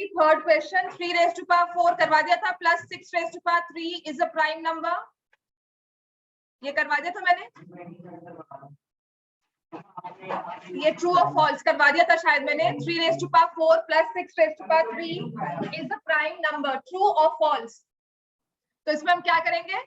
Third question 3 raise to power 4 करवा दिया था plus 6 raise to power 3 is a prime number. ये करवा दिया था मैंने, ये ट्रू और फॉल्स करवा दिया था शायद मैंने। 3 raise to power 4 plus 6 raise to power 3 is a prime number, true और फॉल्स। तो इसमें हम क्या करेंगे,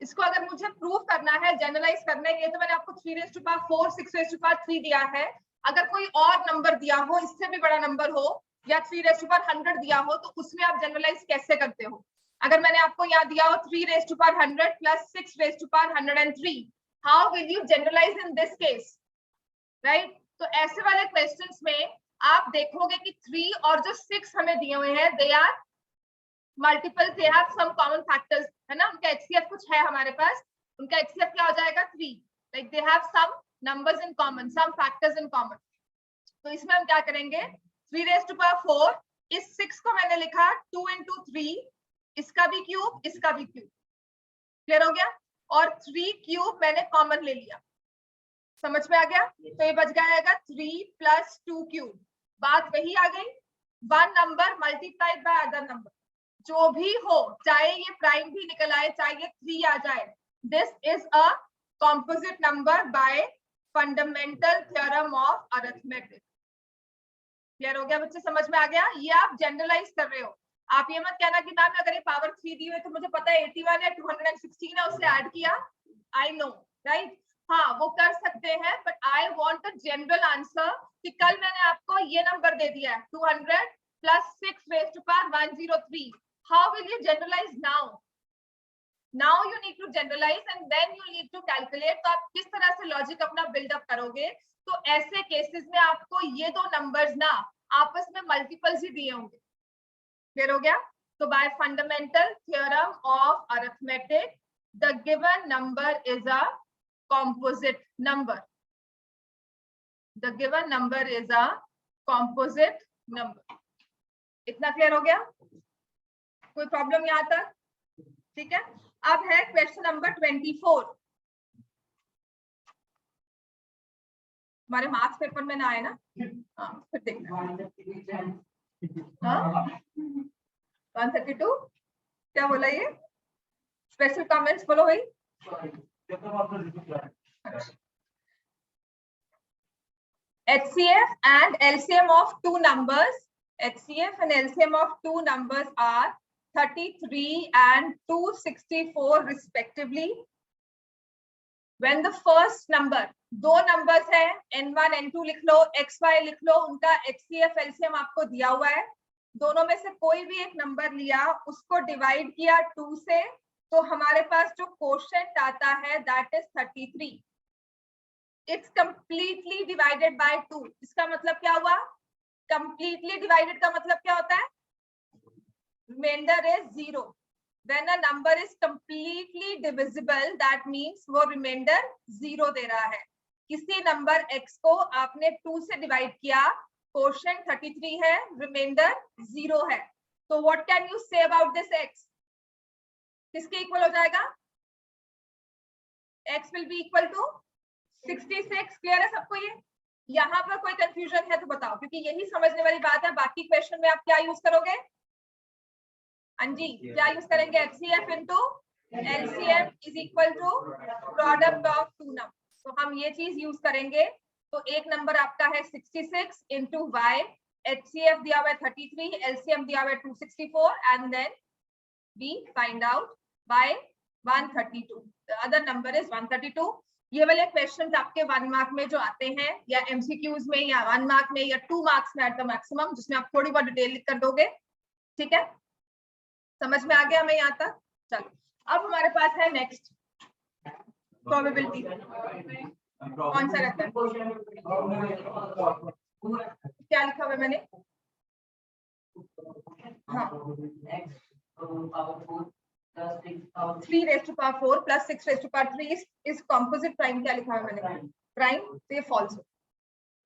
इसको अगर मुझे प्रूव करना है, जनरलाइज करना है, ये तो मैंने आपको 3 raise to power 4 6 raise to power 3 दिया है। अगर कोई और नंबर दिया हो, इससे भी बड़ा नंबर हो, या 3 रेज़ टू पावर 100 दिया हो, तो उसमें आप जनरलाइज कैसे करते हो। अगर मैंने आपको यहाँ दिया हो 3 raise to power 100 plus 6 raise to power 103, how will you generalise in this case, right. तो ऐसे वाले क्वेश्चंस में आप देखोगे कि 3 और जो 6 हमें दिए हुए हैं, they are multiple, they have some common factors, है ना। उनका एचसीएफ कुछ है हमारे पास, उनका एचसीएफ क्या हो जाएगा 3, like they have some numbers in common, some factors in common. तो इसमें हम क्या करेंगे, 3 रेज़ टू पावर 4, इस 6 को मैंने लिखा 2 into 3, इसका भी क्यूब, इसका भी क्यूब, क्लियर हो गया। और 3 क्यूब मैंने कॉमन ले लिया, समझ में आ गया। तो ये बच जाएगा 3 + 2 क्यूब। बात वही आ गई, one number multiplied by other number, जो भी हो, चाहे ये प्राइम भी निकल आए, चाहे ये 3 आ जाए, this is a composite number by fundamental theorem of arithmetic. Clear हो गया बच्चे, समझ में आ गया। ये आप जनरलाइज कर रहे हो, आप ये मत कहना कि मैम अगर ये पावर 3 दी हुई तो मुझे पता है 81 है, 216 है, उससे ऐड किया, आई नो, राइट। हाँ, वो कर सकते हैं, but I want a general answer कि कल मैंने आपको ये नंबर दे दिया है 200 + 6 raise to power 103, how will you generalise now. Now you need to generalise and then you need to calculate. तो आप किस तरह से लॉजिक अपना बिल्डअप करोगे। तो ऐसे केसेस में आपको ये दो नंबर्स ना आपस में मल्टीपल्स ही दिए होंगे, क्लियर हो गया। तो bye fundamental theorem of arithmetic the given number is a composite number, the given number is a composite number। इतना क्लियर हो गया, कोई प्रॉब्लम यहाँ तक, ठीक है। अब है क्वेश्चन नंबर 24, हमारे मार्क्स पेपर में ना आए ना, हाँ फिर देखना। 132 क्या बोला, ये स्पेशल कमेंट्स बोलो भाई। HCF and LCM of two numbers, HCF and LCM of two numbers are 33 and 264 respectively. When the first number, दो numbers है, N1 N2 लिख लो, XY लिख लो, उनका HCF LCM आपको दिया हुआ है, दोनों में से कोई भी एक नंबर लिया, उसको डिवाइड किया 2 से, तो हमारे पास जो कोशेंट आता है that is 33। It's completely divided by 2। इसका मतलब क्या हुआ, कंप्लीटली डिवाइडेड का मतलब क्या होता है, remainder is 0। When a number is completely divisible that means वो रिमाइंडर 0 दे रहा है। किसी नंबर x को आपने 2 से डिवाइड किया, कोशेंट 33 है, रिमाइंडर 0 है, तो what can you say about this x, किसके इक्वल हो जाएगा, x will be equal to 66। Clear है सबको ये, यहाँ पर कोई कंफ्यूजन है तो बताओ, क्योंकि यही समझने वाली बात है। बाकी क्वेश्चन में आप क्या यूज करोगे, हाँ जी, क्या यूज करेंगे, HCF into LCM is equal to product of two number. तो हम ये चीज यूज करेंगे। तो एक नंबर आपका है 66 into y, HCF दिया हुआ है 33, LCM दिया हुआ है 264, and then we find out by 132, the other number is 132। ये वाले क्वेश्चंस आपके 1 मार्क में जो आते हैं, या एमसीक्यूज में, या 1 मार्क में, या 2 मार्क्स में एट द मैक्सिमम, जिसमें आप थोड़ी बहुत डिटेल लिख कर दोगे, ठीक है, समझ में आ गया हमें यहाँ तक। चलो अब हमारे पास है नेक्स्ट प्रोबेबिलिटी, कौन सा रहता है, क्या लिखा हुआ है मैंने, हाँ 3 raise to power 4 plus 6 raise to power 3 is composite prime, क्या लिखा है मैंने, प्राइम, तो ये फॉल्स है,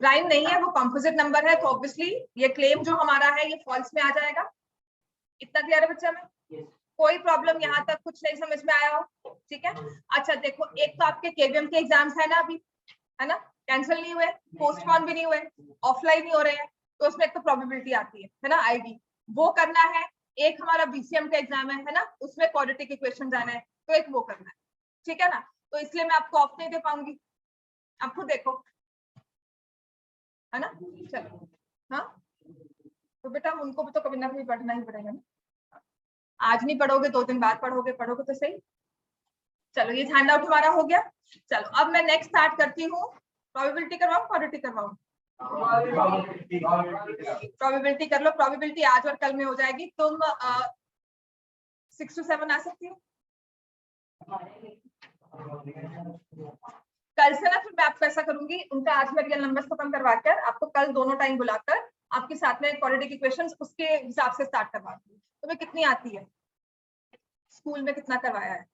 प्राइम नहीं है, वो कॉम्पोजिट नंबर है, तो ऑब्वियसली ये क्लेम जो हमारा है ये फॉल्स में आ जाएगा। इतना क्लियर है बच्चा में, कोई प्रॉब्लम यहाँ तक कुछ नहीं समझ में आया हो, ठीक है। अच्छा देखो, एक तो आपके केवीएम के एग्जाम्स है ना अभी, है ना, कैंसिल नहीं हुए, पोस्टपोन भी नहीं हुए, ऑफलाइन ही हो रहे हैं, तो उसमें एक तो प्रोबेबिलिटी आती है ना, आएगी, वो करना है। एक हमारा बीसीएम का एग्जाम है ना, उसमें क्वाड्रेटिक इक्वेशन जाना है, तो एक वो करना है, ठीक है ना। तो इसलिए मैं आपको ऑफ नहीं दे पाऊंगी, आप खुद देखो, है ना। चलो, हाँ तो बेटा उनको भी तो कभी ना कभी पढ़ना ही पड़ेगा ना, आज नहीं पढ़ोगे 2 दिन बाद पढ़ोगे, पढ़ोगे तो सही। चलो ये हैंड आउट हमारा हो गया। चलो अब मैं नेक्स्ट स्टार्ट करती हूँ। प्रोबेबिलिटी करवाऊं, क्वाड्रेटिक करवाऊं? प्रोबेबिलिटी कर लो, प्रोबेबिलिटी आज और कल में हो जाएगी। तुम 6 to 7 आ सकती हो कल से ना। फिर मैं आपको ऐसा करूंगी, उनका आज मैं रियल नंबर्स खत्म करवा कर आपको कल दोनों टाइम बुलाकर आपके साथ में क्वाड्रेटिक इक्वेशंस उसके हिसाब से स्टार्ट करवा दूंगी। तुम्हें कितनी आती है, स्कूल में कितना करवाया है?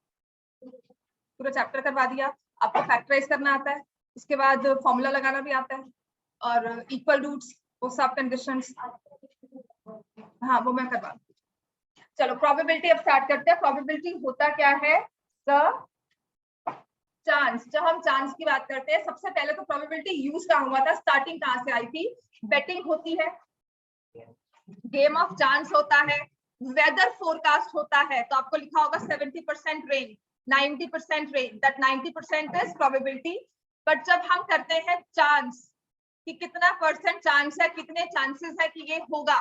पूरा चैप्टर करवा दिया। आपको फैक्टराइज करना आता है, उसके बाद फॉर्मूला लगाना भी आता है, और इक्वल रूट्स, वो सब कंडीशंस, हाँ वो मैं करवा। चलो प्रोबेबिलिटी अब स्टार्ट करते हैं। प्रोबेबिलिटी होता क्या है? The chance. जब हम चांस की बात करते हैं, सबसे पहले तो प्रोबेबिलिटी यूज कहाँ हुआ था, स्टार्टिंग कहाँ से आई थी? बेटिंग होती है, गेम ऑफ चांस होता है, वेदर फोरकास्ट होता है। तो आपको लिखा होगा 70% rain, 90% rain, that 90% is probability. But जब हम करते हैं चांस कि कितना परसेंट चांस है, कितने चांसेस है कि ये होगा,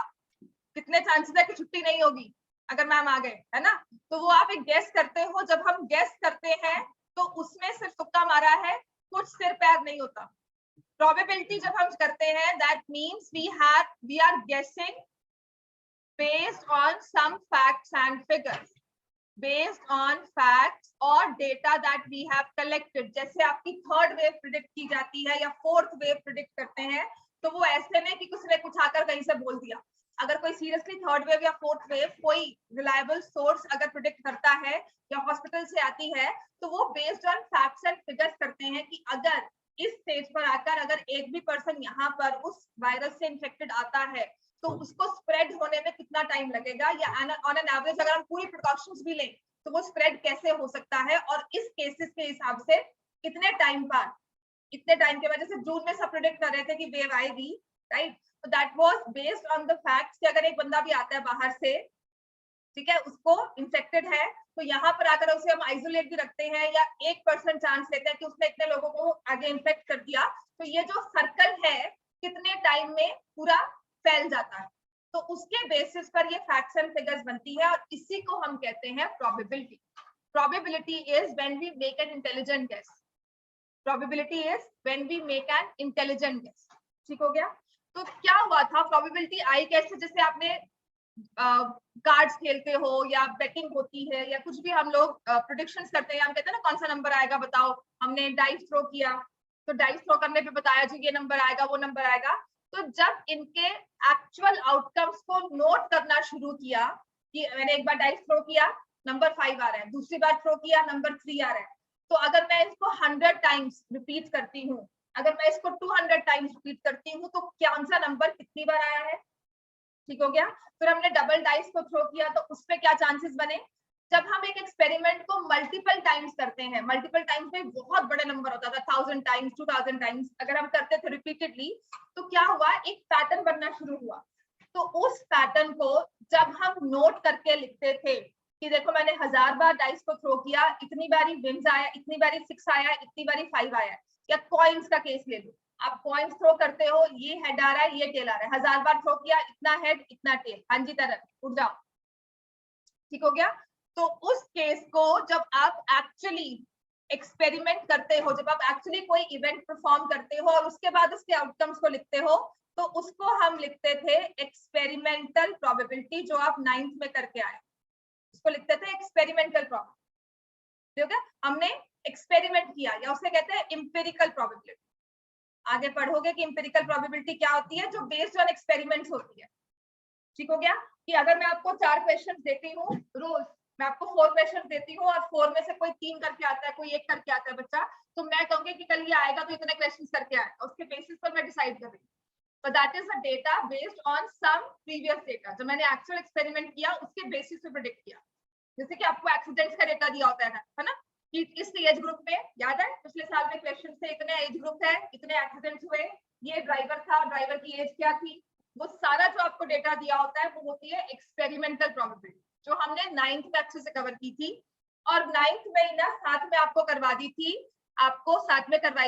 कितने चांसेस है कि छुट्टी नहीं होगी अगर मैम आ गए, है ना, तो वो आप एक गेस करते हो। जब हम गेस करते हैं तो उसमें सिर्फ तुक्का मारा है, कुछ सिर पैर नहीं होता। प्रोबेबिलिटी जब हम करते हैं, दैट मींस वी आर गेसिंग based on some facts and figures, based on facts or data that we have collected। जैसे आपकी थर्ड वेव प्रिडिक्ट की जाती है या फोर्थ वेव प्रिडिक्ट करते हैं, तो वो ऐसे नहीं कि किसी ने कुछ आकर कहीं से बोल दिया। अगर कोई सीरियसली थर्ड वेव या फोर्थ वेव कोई रिलायबल सोर्स अगर प्रिडिक्ट करता है या हॉस्पिटल से आती है, तो वो based on facts and figures करते हैं कि अगर इस स्टेज पर आकर अगर एक भी पर्सन यहाँ पर उस वायरस से इन्फेक्टेड आता है तो उसको स्प्रेड होने में कितना टाइम लगेगा, या ऑन एन एवरेज अगर हम पूरी प्रिकॉशंस भी लें तो वो स्प्रेड कैसे हो सकता है, और इस केसेस के हिसाब से कितने टाइम बाद, इतने टाइम के बाद। जैसे जून में सब प्रेडिक्ट कर रहे थे कि वेव आएगी, राइट, तो that was based on the facts कि अगर एक बंदा भी आता है बाहर से, ठीक है, उसको इन्फेक्टेड है, तो यहाँ पर आकर उसे हम आइसोलेट भी रखते हैं या 1% चांस लेते हैं कि उसने इतने लोगों को आगे इन्फेक्ट कर दिया, तो ये जो सर्कल है कितने टाइम में पूरा फैल जाता है, तो उसके बेसिस पर ये फैक्ट्स एंड फिगर्स बनती है, और इसी को हम कहते हैं probability. Probability is when we make an intelligent guess. Probability is when we make an intelligent guess. ठीक हो गया। तो क्या हुआ था, प्रोबेबिलिटी आई कैसे? जैसे आपने कार्ड्स खेलते हो या बेटिंग होती है या कुछ भी हम लोग प्रेडिक्शंस करते हैं, हम कहते हैं ना कौन सा नंबर आएगा बताओ, हमने डाइस थ्रो किया तो डाइस थ्रो करने पे बताया जी ये नंबर आएगा वो नंबर आएगा। तो जब इनके एक्चुअल आउटकम्स को नोट करना शुरू किया कि मैंने एक बार डाइस थ्रो किया नंबर 5 आ रहा है, दूसरी बार थ्रो किया नंबर 3 आ रहा है, तो अगर मैं इसको 100 टाइम्स रिपीट करती हूँ, अगर मैं इसको 200 टाइम्स रिपीट करती हूँ, तो कौन सा नंबर कितनी बार आया है? ठीक हो गया। फिर हमने डबल डाइस को थ्रो किया तो उसमें क्या चांसेस बने? जब हम एक एक्सपेरिमेंट को मल्टीपल टाइम्स करते हैं, मल्टीपल टाइम्स में बहुत बड़े नंबर होता था, 1000 टाइम्स 2000 टाइम्स अगर हम करते थे रिपीटेडली, तो क्या हुआ, एक पैटर्न बनना शुरू हुआ। तो उस पैटर्न को जब हम नोट करके लिखते थे कि देखो मैंने 1000 बार डाइस को थ्रो किया, इतनी बारी विंस आया, इतनी बारी 6 आया, इतनी बारी 5 आया, या कॉइन्स का केस ले लो, आप कॉइन्स थ्रो करते हो, ये हेड आ रहा है ये टेल आ रहा है, 1000 बार थ्रो किया, इतना हेड इतना टेल, हाँ जी तरह उठ जाओ। ठीक हो गया। तो उस केस को जब आप एक्चुअली एक्सपेरिमेंट करते हो, जब आप एक्चुअली कोई इवेंट परफॉर्म करते हो और उसके बाद उसके आउटकम्स को लिखते हो, तो उसको हम लिखते थे एक्सपेरिमेंटल प्रोबेबिलिटी, जो आप 9th में करके आए, उसको लिखते थे एक्सपेरिमेंटल प्रोबेबिलिटी। ठीक है, हमने एक्सपेरिमेंट किया, या उसे कहते हैं इंपेरिकल प्रोबेबिलिटी। आगे पढ़ोगे कि इंपेरिकल प्रोबेबिलिटी क्या होती है, जो बेस्ड ऑन एक्सपेरिमेंट्स होती है। ठीक हो गया। कि अगर मैं आपको 4 क्वेश्चंस देती हूँ रोज, मैं आपको 4 क्वेश्चंस देती हूँ और 4 में से कोई 3 करके आता है, कोई 1 करके आता है बच्चा, तो मैं कहूंगी कि कल ये आएगा तो इतने क्वेश्चंस करके आए, उसके बेसिस पर मैं डिसाइड कर रही हूँ। But that is a data based on some previous data, जो मैंने एक्चुअल एक्सपेरिमेंट किया उसके बेसिस पे प्रेडिक्ट किया। जैसे कि आपको एक्सीडेंट्स का डेटा दिया होता है ना, कि इस एज ग्रुप में, याद है पिछले साल में क्वेश्चन से, इतने एज ग्रुप है, इतने एक्सीडेंट्स हुए, ये ड्राइवर था, ड्राइवर की एज क्या थी, वो सारा जो आपको डेटा दिया होता है वो होती है एक्सपेरिमेंटल प्रोबेबिलिटी, जो हमने 9th में अच्छे से कवर की थी। और 9th में ना साथ में आपको करवाई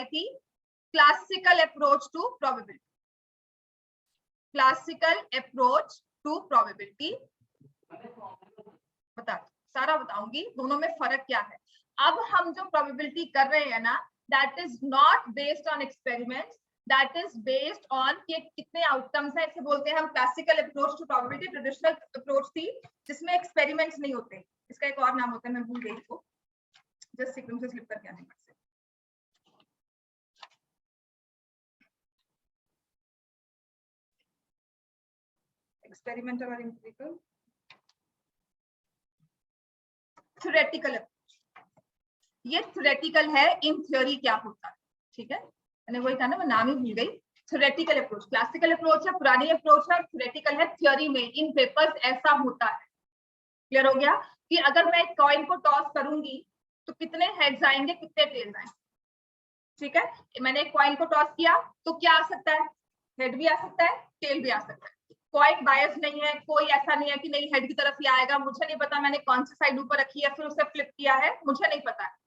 थी classical approach to probability. Classical approach to probability सारा बताऊंगी दोनों में फर्क क्या है। अब हम जो प्रोबेबिलिटी कर रहे हैं ना, that is not based on experiments, that is based on कि कितने आउटकम्स है। इसे बोलते हैं हम classical approach to probability. Traditional approach थी जिसमें एक्सपेरिमेंट्स नहीं होते, इसका एक और नाम होता है, मैं भूल गई इसको, जस्ट सीक्वेंस से स्लिप करके आने से। एक्सपेरिमेंटल और एम्पिरिकल, थ्योरेटिकल। ये थ्योरेटिकल है, इन थ्योरी क्या होता है, ठीक है। मैंने वही कहा ना, मैं नाम ही भूल गई। थ्योरेटिकल अप्रोच, क्लासिकल अप्रोच है, पुरानी अप्रोच है, थ्योरेटिकल है, थ्योरी में इन पेपर्स ऐसा होता है। क्लियर हो गया कि अगर मैं एक कॉइन को टॉस करूंगी तो कितने हेड्स आएंगे, कितने टेल्स आएंगे, ठीक है। मैंने एक कॉइन को टॉस किया तो क्या आ सकता है, हेड भी आ सकता है, टेल भी आ सकता है। कॉइन बायस नहीं है, कोई ऐसा नहीं है कि नहीं हेड की तरफ ही आएगा। मुझे नहीं पता मैंने कौन सी साइड ऊपर रखी है फिर उसे फ्लिप किया है, मुझे नहीं पता है।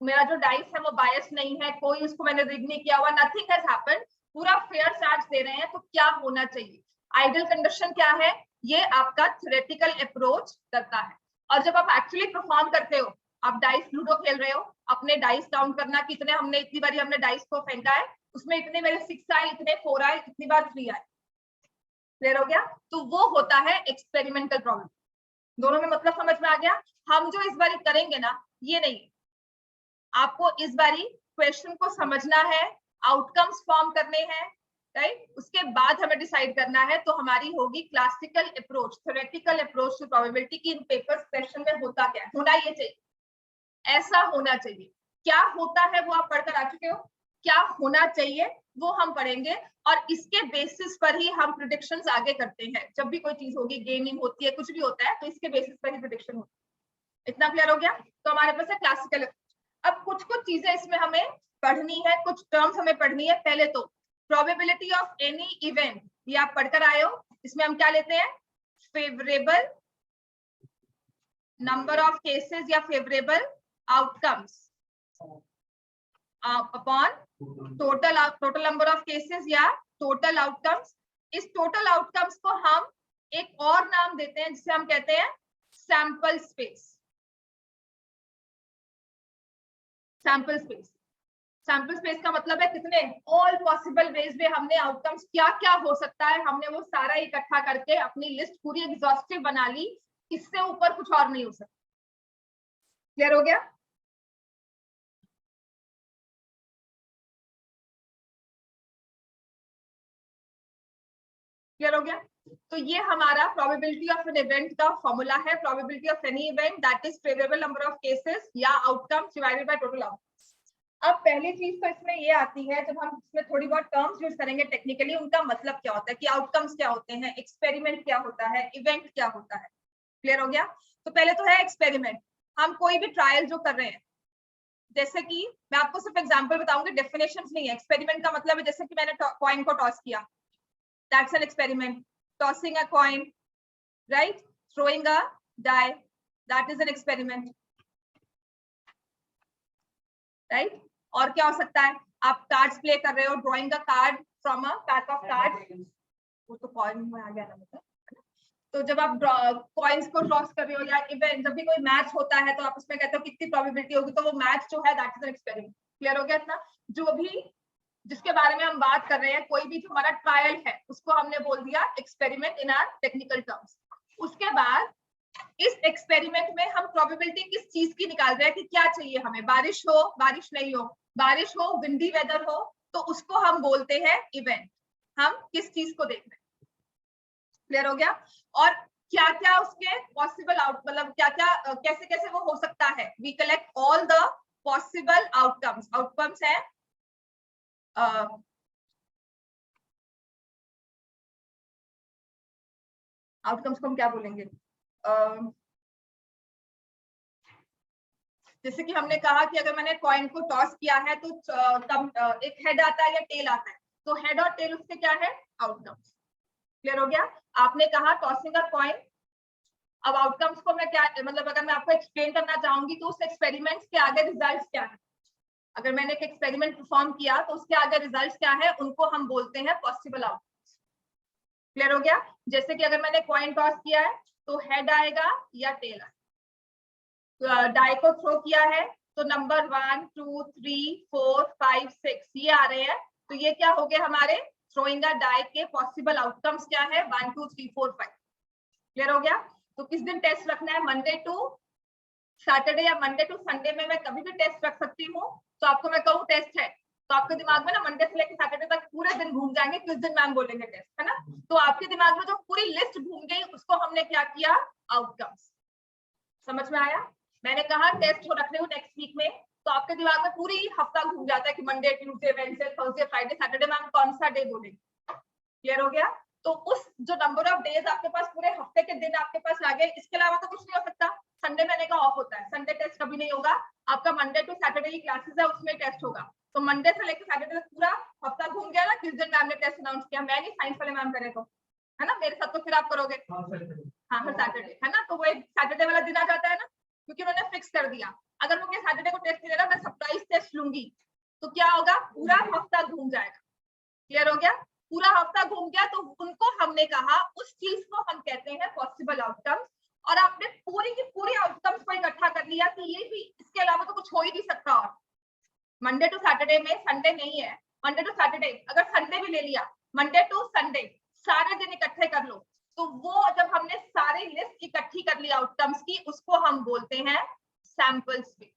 मेरा जो डाइस है वो बायस नहीं है, कोई उसको मैंने रिग नहीं किया हुआ, नथिंग हैज हैपेंड, पूरा फेयर चार्ज दे रहे हैं। तो क्या होना चाहिए, आइडियल कंडीशन क्या है, ये आपका थ्योरेटिकल अप्रोच करता है। और जब आप एक्चुअली परफॉर्म करते हो, आप डाइस लूडो खेल रहे हो, अपने डाइस काउंट करना, कितने हमने, इतनी बार हमने डाइस को फेंका है, उसमें इतने मेरे 6 आए, इतने 4 आए, इतनी बार 3 आए। क्लियर हो गया। तो वो होता है एक्सपेरिमेंटल प्रॉब्लम। दोनों में मतलब समझ में आ गया। हम जो इस बार करेंगे ना, ये नहीं, आपको इस बारी क्वेश्चन को समझना है, आउटकम्स फॉर्म करने हैं, राइट। उसके बाद हमें डिसाइड करना है। तो हमारी होगी classical approach, theoretical approach to probability की इन पेपर्स क्वेश्चन में होता क्या है, होना ये चाहिए, ऐसा होना चाहिए। क्या होता है वो आप पढ़कर आ चुके हो, क्या होना चाहिए वो हम पढ़ेंगे। और इसके बेसिस पर ही हम प्रेडिक्शंस आगे करते हैं। जब भी कोई चीज होगी, गेमिंग होती है, कुछ भी होता है, तो इसके बेसिस पर ही प्रेडिक्शन होती है। इतना क्लियर हो गया। तो हमारे पास है क्लासिकल। अब कुछ कुछ चीजें इसमें हमें पढ़नी है, कुछ टर्म्स हमें पढ़नी है। पहले तो प्रोबेबिलिटी ऑफ एनी इवेंट, ये आप पढ़कर आए हो। इसमें हम क्या लेते हैं, फेवरेबल नंबर ऑफ केसेस या favourable outcomes upon total number of cases या टोटल आउटकम्स। इस टोटल आउटकम्स को हम एक और नाम देते हैं जिसे हम कहते हैं sample space. Sample space, sample space का मतलब है कितने ऑल पॉसिबल वेज में हमने आउटकम्स क्या क्या हो सकता है, हमने वो सारा इकट्ठा करके अपनी लिस्ट पूरी एग्जॉस्टिव बना ली। इससे ऊपर कुछ और नहीं हो सकता। क्लियर हो गया। क्लियर हो गया। तो ये हमारा प्रोबेबिलिटी ऑफ एन इवेंट का फॉर्मूला है। Probability of any event that is favourable number of cases या outcomes divided by total outcomes. अब पहली चीज तो इसमें ये आती है, जब हम इसमें थोड़ी बहुत टर्म्स यूज करेंगे टेक्निकली, उनका मतलब क्या होता है, कि आउटकम्स क्या होते हैं, एक्सपेरिमेंट क्या होता है, इवेंट क्या होता है। क्लियर हो गया। तो पहले तो है एक्सपेरिमेंट। हम कोई भी ट्रायल जो कर रहे हैं, जैसे कि मैं आपको सिर्फ एग्जांपल बताऊंगी, डेफिनेशंस नहीं है। एक्सपेरिमेंट का मतलब है जैसे कि मैंने कॉइन को टॉस किया, that's an experiment. Tossing a coin, right, throwing a die, that is an experiment, right। और क्या हो सकता है, आप कार्ड्स प्ले कर रहे हो, drawing a card from a pack of card, वो तो कॉइन में आ गया ना मतलब। तो जब आप कॉइन्स को टॉस कर रहे हो, या इवेंट जब भी कोई मैच होता है तो आप उसमें कहते हो कितनी प्रोबेबिलिटी होगी, तो वो मैच जो है that is an experiment. Clear हो गया इतना। जो भी जिसके बारे में हम बात कर रहे हैं, कोई भी जो हमारा ट्रायल है, उसको हमने बोल दिया experiment in are technical terms. उसके बाद इस एक्सपेरिमेंट में हम प्रोबेबिलिटी किस चीज की निकाल रहे हैं, कि क्या चाहिए हमें, बारिश हो, बारिश नहीं हो, बारिश हो, विंडी वेदर हो, तो उसको हम बोलते हैं इवेंट। हम किस चीज को देख रहे हैं। क्लियर हो गया। और क्या क्या उसके पॉसिबल मतलब क्या क्या कैसे कैसे वो हो सकता है, we collect all the possible outcomes. Outcomes है आउटकम्स को हम क्या बोलेंगे, जैसे कि हमने कहा कि अगर मैंने कॉइन को टॉस किया है तो एक हेड आता है या टेल आता है, तो हेड और टेल उसके क्या है, आउटकम्स। क्लियर हो गया? आपने कहा टॉसिंग अ कॉइन। अब आउटकम्स को मैं क्या मतलब अगर मैं आपको एक्सप्लेन करना चाहूंगी तो उस एक्सपेरिमेंट्स के आगे रिजल्ट्स क्या है। अगर मैंने एक एक्सपेरिमेंट परफॉर्म किया तो उसके आगे रिजल्ट्स क्या है, उनको हम बोलते हैं पॉसिबल आउटकम्स। क्लियर हो गया? जैसे कि अगर मैंने कॉइन टॉस किया है तो हेड आएगा या टेल आएगा। डाई को थ्रो किया है तो नंबर 1 2 3 4 5 6 ये आ रहे हैं। तो ये क्या हो गया हमारे थ्रोइंग अ डाई के पॉसिबल आउटकम्स क्या है 1 2 3 4 5। क्लियर हो गया? तो किस दिन टेस्ट रखना है, मंडे टू सैटरडे या मंडे टू संडे में मैं कभी भी टेस्ट रख सकती हूँ। तो आपको मैं कहूँ टेस्ट है तो आपके दिमाग में ना मंडे से लेकर सैटरडे तक पूरे दिन घूम जाएंगे, किस दिन मैम बोलेंगे टेस्ट, है ना? तो आपके दिमाग में जो पूरी लिस्ट घूम गई उसको हमने क्या किया, आउटकम्स। समझ में आया? मैंने कहा टेस्ट हो रख रही हूँ नेक्स्ट वीक में, तो आपके दिमाग में पूरी हफ्ता घूम जाता है कि Monday Tuesday Wednesday Thursday Friday Saturday ma'am कौन सा डे बोलेंगे। क्लियर हो गया? तो उस जो नंबर ऑफ डेज आपके पास पूरे हफ्ते के दिन आपके पास आ गए, इसके अलावा तो कुछ नहीं हो सकता। संडे मैंने का ऑफ होता है, संडे टेस्ट कभी नहीं होगा। आपका मंडे टू सैटरडे की क्लासेस है उसमें टेस्ट होगा। तो मंडे से लेकर सैटरडे तक पूरा हफ्ता घूम गया ना, किस दिन मैम ने टेस्ट अनाउंस किया, मैं नहीं साइंस वाले मैम करे तो, है ना? मेरे साथ तो फिर आप करोगे हाँ हर सैटरडे, है ना? तो वो एक सैटरडे वाला दिन आ जाता है ना, क्योंकि उन्होंने फिक्स कर दिया। अगर वो सैटरडे को टेस्ट नहीं दे रहा, मैं सरप्राइज टेस्ट लूंगी, तो क्या होगा, पूरा हफ्ता घूम जाएगा। क्लियर हो गया? पूरा हफ्ता घूम गया तो उनको हमने कहा उस चीज को हम कहते हैं पॉसिबल आउटकम्स। और आपने पूरी की पूरी आउटकम्स को इकट्ठा कर लिया कि ये भी, इसके अलावा तो कुछ हो ही नहीं सकता। और मंडे टू सैटरडे में संडे नहीं है, मंडे टू सैटरडे, अगर संडे भी ले लिया, मंडे टू संडे सारे दिन इकट्ठे कर लो। तो वो जब हमने सारी लिस्ट इकट्ठी कर ली आउटकम्स की, उसको हम बोलते हैं सैंपल स्पेस।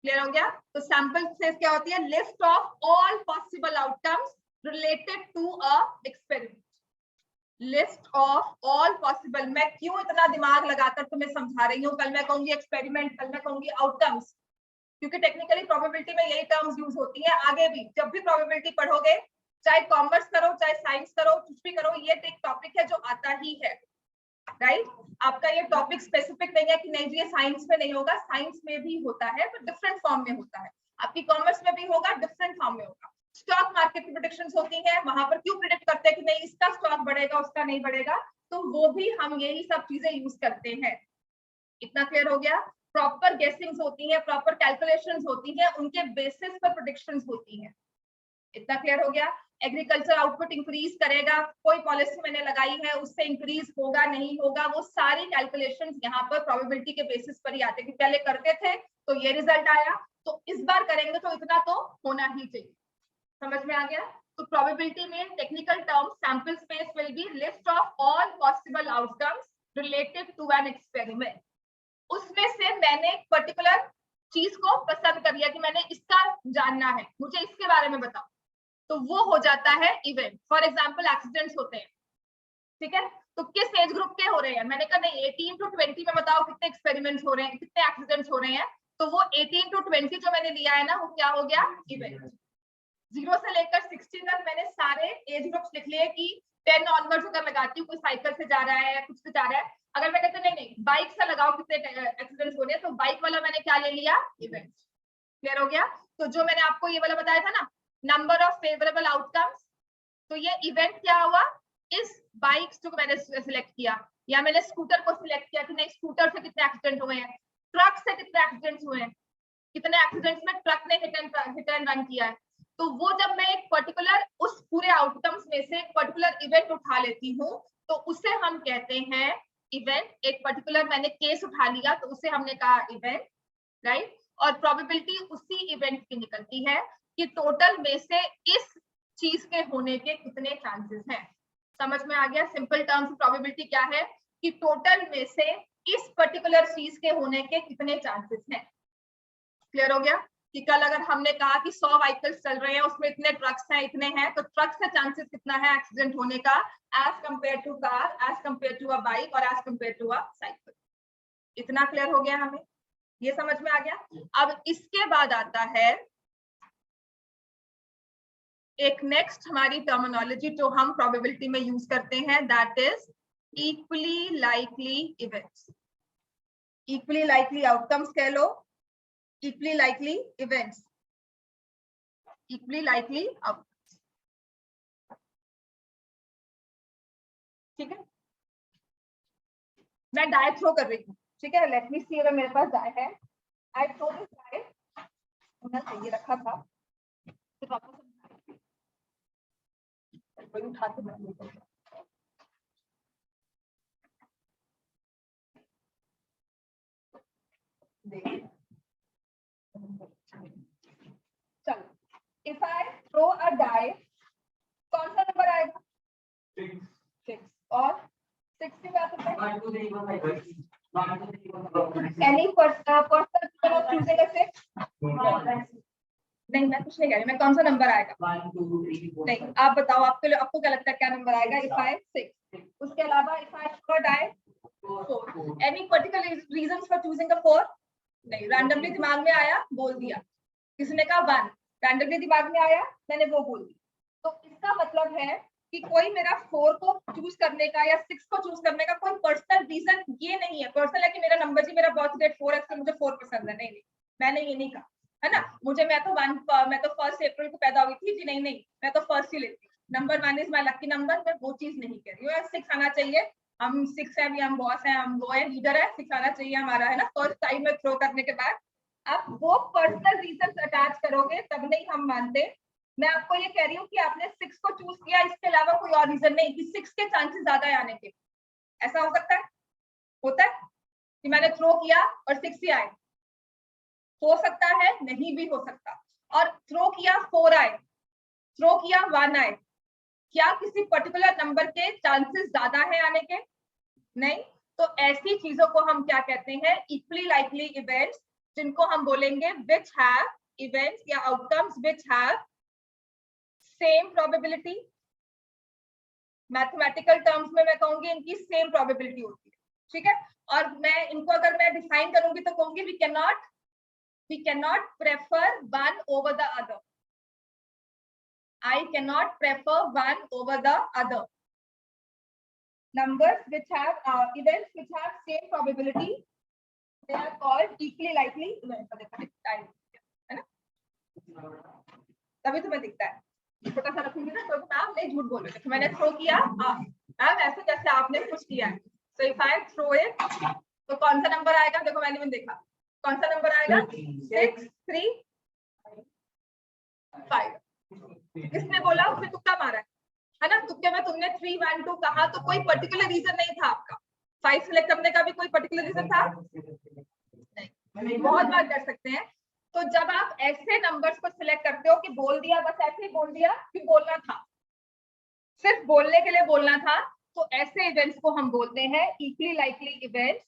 क्लियर हो गया? तो सैंपल स्पेस क्या होती है, list of all possible outcomes related to a experiment. List of all possible, मैं क्यों इतना दिमाग लगाकर तुम्हें समझा रही हूँ, कल मैं कहूंगी एक्सपेरिमेंट, कल मैं कहूंगी आउटकम्स, क्योंकि टेक्निकली प्रोबेबिलिटी में यही टर्म्स यूज होती है। आगे भी जब भी प्रोबेबिलिटी पढ़ोगे, चाहे कॉमर्स करो चाहे साइंस करो, कुछ भी करो, ये एक टॉपिक है जो आता ही है, राइट? आपका ये टॉपिक स्पेसिफिक नहीं है कि नहीं जी ये साइंस में नहीं होगा, साइंस में भी होता है पर डिफरेंट फॉर्म में होता है। आपकी कॉमर्स में भी होगा, डिफरेंट फॉर्म में होगा। स्टॉक मार्केट की प्रेडिक्शंस होती हैं, वहां पर क्यों प्रेडिक्ट करते हैं कि नहीं इसका स्टॉक बढ़ेगा उसका नहीं बढ़ेगा, तो वो भी हम यही सब चीजें यूज करते हैं। इतना क्लियर हो गया? प्रॉपर गेसिंग्स होती है, प्रॉपर कैलकुलेशंस होती है, उनके बेसिस पर प्रेडिक्शंस होती है। इतना क्लियर हो गया? एग्रीकल्चर आउटपुट इंक्रीज करेगा, कोई पॉलिसी मैंने लगाई है उससे इंक्रीज होगा नहीं होगा, वो सारी कैलकुलेशंस यहाँ पर प्रोबेबिलिटी के बेसिस पर ही आते हैं कि पहले करते थे तो ये रिजल्ट आया, तो इस बार करेंगे तो इतना तो होना ही चाहिए। समझ में आ गया? तो प्रोबेबिलिटी में technical term sample space will be list of all possible outcomes related to an experiment. उसमें से मैंने एक पर्टिकुलर चीज को पसंद कर लिया कि मैंने इसका जानना है, मुझे इसके बारे में बताओ, तो वो हो जाता है इवेंट। फॉर एग्जाम्पल एक्सीडेंट्स होते हैं, ठीक है? तो किस एज ग्रुप के हो रहे हैं, मैंने कहा नहीं 18 to 20 में बताओ कितने एक्सपेरिमेंट्स हो रहे हैं, कितने एक्सीडेंट्स हो रहे हैं, तो वो 18 to 20 जो मैंने लिया है ना, वो क्या हो गया, इवेंट। 0 से लेकर 16 तक मैंने सारे एज ग्रुप्स लिख लिए कि 10 ऑनवर्ड्स अगर लगाती हूँ, कोई साइकिल से जा रहा है या कुछ से जा रहा है, अगर मैं कहते नहीं नहीं बाइक से लगाओ कितने एक्सीडेंट्स हो रहे हैं, तो बाइक वाला मैंने क्या ले लिया, इवेंट। क्लियर हो गया? तो जो मैंने आपको ये वाला बताया था ना, नंबर ऑफ फेवरेबल आउटकम्स, तो ये इवेंट क्या हुआ, इस बाइक जो मैंने सिलेक्ट किया, या मैंने स्कूटर को सिलेक्ट किया कि नहीं स्कूटर से कितने एक्सीडेंट हुए हैं, ट्रक से कितने एक्सीडेंट्स हुए हैं, कितने एक्सीडेंट्स में ट्रक ने हिट एंड रन किया है। तो वो जब मैं एक पर्टिकुलर उस पूरे आउटकम्स में से एक पर्टिकुलर इवेंट उठा लेती हूँ, तो उसे हम कहते हैं इवेंट। एक पर्टिकुलर मैंने केस उठा लिया तो उसे हमने कहा इवेंट, राइट? और प्रोबेबिलिटी उसी इवेंट की निकलती है कि टोटल में से इस चीज के होने के कितने चांसेस हैं। समझ में आ गया? सिंपल टर्म्स प्रोबेबिलिटी क्या है कि टोटल में से इस पर्टिकुलर चीज के होने के कितने चांसेस हैं। क्लियर हो गया? कि कल अगर हमने कहा कि 100 व्हीकल्स चल रहे हैं, उसमें इतने ट्रक्स हैं इतने हैं, तो ट्रक से चांसेस कितना है एक्सीडेंट होने का as compared to car, as compared to a bike और as compared to a cycle. इतना क्लियर हो गया हमें? ये समझ में आ गया? अब इसके बाद आता है एक नेक्स्ट हमारी टर्मिनोलॉजी जो हम प्रोबेबिलिटी में यूज करते हैं, that is equally likely events. Equally likely outcomes कह लो, equally likely events, equally likely outcomes. मैं डाई थ्रो कर रही हूँ, ठीक है। लेट मी सी अगर मेरे पास डाई है। आई थ्रो दिस डाई, मैं सही रखा था तो वापस उठा के चलो, if I throw a die, कौन सा नंबर आएगा? 6। और 6 की बात होता है एनी पर्सन चूजिंग अ 6। नहीं, मैं कुछ नहीं कह रही, मैं कौन सा नंबर आएगा? 1 2 3 4 नहीं, आप बताओ, आपको क्या लगता है क्या नंबर आएगा? If I 6। उसके अलावा if I throw a die 4, any particular reasons for choosing a 4? नहीं, रैंडमली दिमाग में आया, बोल दिया। किसी ने कहा 1, रैंडमली दिमाग में आया, मैंने वो बोल दिया। तो इसका मतलब है कि कोई मेरा 4 को चूज करने का या 6 को चूज करने का कोई पर्सनल रीजन ये नहीं है। पर्सनल है कि मेरा नंबर जी, मेरा बर्थ डेट 4 है, इसलिए मुझे 4 पसंद है। नहीं, मैंने ये नहीं कहा, है ना। मैं तो 1 अप्रैल को पैदा हुई थी जी, नहीं, मैं तो 1 ही लेती हूँ। Number 1 is my lucky number, मैं वो चीज नहीं कह रही हूँ। 6 आना चाहिए, हम 6 है, हम बॉस है, हम वो है, लीडर है, 6 आना चाहिए हमारा, है ना। फर्स्ट टाइम में थ्रो करने के बाद आप वो पर्सनल रीजन अटैच करोगे तब नहीं हम मानते। मैं आपको ये कह रही हूँ कि आपने 6 को चूज किया, इसके अलावा कोई और रीजन नहीं कि 6 के चांसेस ज्यादा है आने के। ऐसा हो सकता है, होता है कि मैंने थ्रो किया और 6 ही आए। हो सकता है, नहीं भी हो सकता। और थ्रो किया 4 आए, थ्रो किया 1 आए, क्या किसी पर्टिकुलर नंबर के चांसेस ज्यादा है आने के? नहीं। तो ऐसी चीजों को हम क्या कहते हैं? इक्वली लाइकली इवेंट्स, जिनको हम बोलेंगे विच हैव इवेंट्स या outcomes which have same probability. Mathematical terms में मैं कहूंगी इनकी सेम प्रोबेबिलिटी होती है, ठीक है। और मैं इनको अगर मैं डिफाइन करूंगी तो कहूंगी we can not prefer one over the other. I cannot prefer one over the other. Numbers which have events which have same probability, they are called equally likely events. है ना? तभी तुम्हें दिखता है। छोटा सा रखूंगी ना तो आप नहीं झूठ बोलोगे। तो मैंने थ्रो किया, ऐसे जैसे आपने कुछ किया है। So if I throw it, तो कौन सा नंबर आएगा? देखो मैंने देखा, कौन सा नंबर आएगा? 6 3 5। किसने बोला? उसने तुक्का मारा है ना। तुक्के में तुमने 3 1 2 कहा तो कोई पर्टिकुलर रीजन नहीं था आपका। 5 सिलेक्ट करने का भी कोई पर्टिकुलर रीजन था? नहीं, बहुत बार कर सकते हैं। तो जब आप ऐसे नंबर्स को सिलेक्ट करते हो कि बोल दिया, बस ऐसे ही बोल दिया कि बोलना था, सिर्फ बोलने के लिए बोलना था, तो ऐसे इवेंट्स को हम बोलते हैं equally likely events,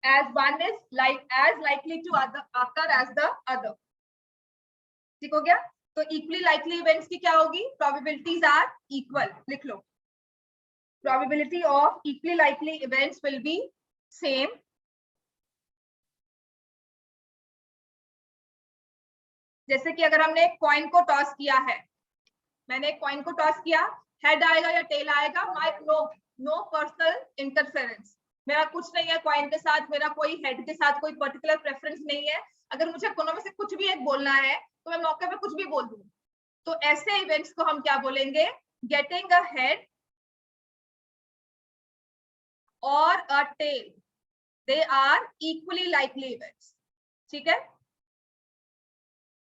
as one is as likely to occur as the other। ठीक हो गया? तो इक्वली लाइकली इवेंट्स की क्या होगी? Probabilities are equal. लिख लो, probability of equally likely events will be same. जैसे कि अगर हमने एक कॉइन को टॉस किया है, मैंने एक कॉइन को टॉस किया, हेड आएगा या टेल आएगा, माय नो पर्सनल इंटरफेरेंस। मेरा कुछ नहीं है कॉइन के साथ, मेरा कोई हेड के साथ कोई पर्टिकुलर प्रेफरेंस नहीं है। अगर मुझे दोनों में से कुछ भी एक बोलना है तो मैं मौके पे कुछ भी बोल दूं। तो ऐसे इवेंट्स को हम क्या बोलेंगे? गेटिंग अ हेड और a tail, they are equally likely events. ठीक है,